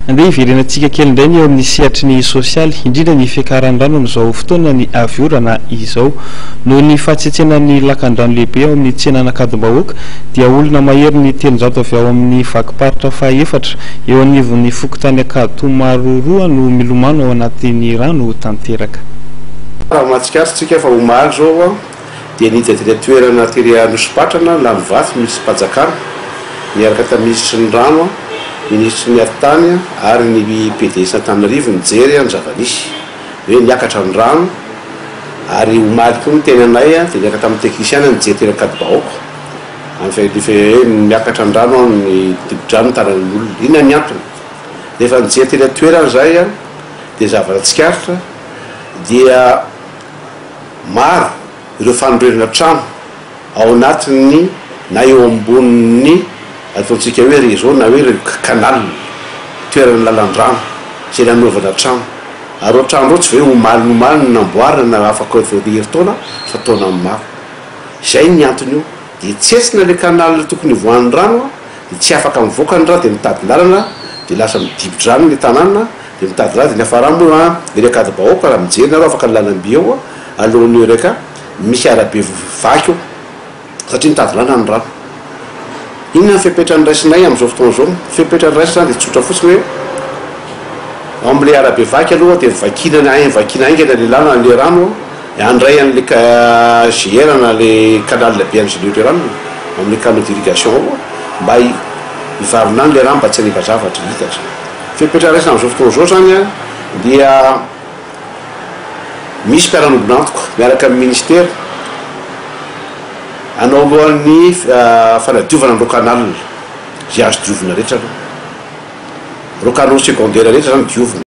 Andeha hiverenantsika kely indray ny eo amin'ny sehatry sosialy indrindra ny fiakaran-drano amin'izao fotoana ny aviorana izao noho ny fahatsetsena ny lakan-drano lehibe ao amin'ny tsenan'Ankadimbahoaka dia olona mahery ny telonjato avy ao amin'ny vakiparitra fahaefatra eo anivon'ny fokontany Akatomaro no milomano ao anatin'ny rano tanteraka. Raha mahatsikaritsika fa omaly zao dia nidadina toerana tery Anosipatrana Lanovato misy Pajakana miaraka taministry ny rano ministry ny arintany ary ny PDS Antananarivo nijery ny zava-nisy hoe niakatra ny rano ary omaly koa ny tenanay dia niaraka tamin'ny teknisiana nijery teny Ankadimbahoaka amin'ny miakatra ny rano ny dibo-drano taran'olona inona ny antony rehefa nijery teny toerana zay dia zava-tsikaritra dia maro ireo fanorerana trano ao anatiny na eo ambonin'ny ataontsika hoe réseau na hoe canal toerana lalan-drano zay nanaovana trano ary o trano reo tsy hoe omaly namboarina na afaka herintaona fa taona maro zay ny antony io dia tsetsina le canal tokony voan'ny rano dia tsy afaka mivoaka ny rano dia mitady lalana dia lasa midibo-drano ny tanàna dia mitady lalana dia ny afarambo le Ankadimbahoaka raha mijery nareo afaka ny lalam-by eo alohan'io reka misy arabe vaky eo satria mitady lalana ny rano. Inona ny fepetrany raisinay amin'izao fotoana izao? Fepetrany raisina dia tsotra fotsiny hoe amin'ilay arabe vaky aloha dia vakina aingana le lalana le rano handray an'le GR na le canal be an'izay rano amin'ny canaux d'irrigation ao mba hivarina any le rano mba tsy haniva zavatra hitatra. Fepetrany raisina amin'izao fotoana izao zany dia misy mpiara-nobona antoka miaraka amin'ny ministère anao alohan'ny fanadiovana an'ireo canal zay azo diovina rehetra aloha, ireo canaux secondaire rehetra zany diovina.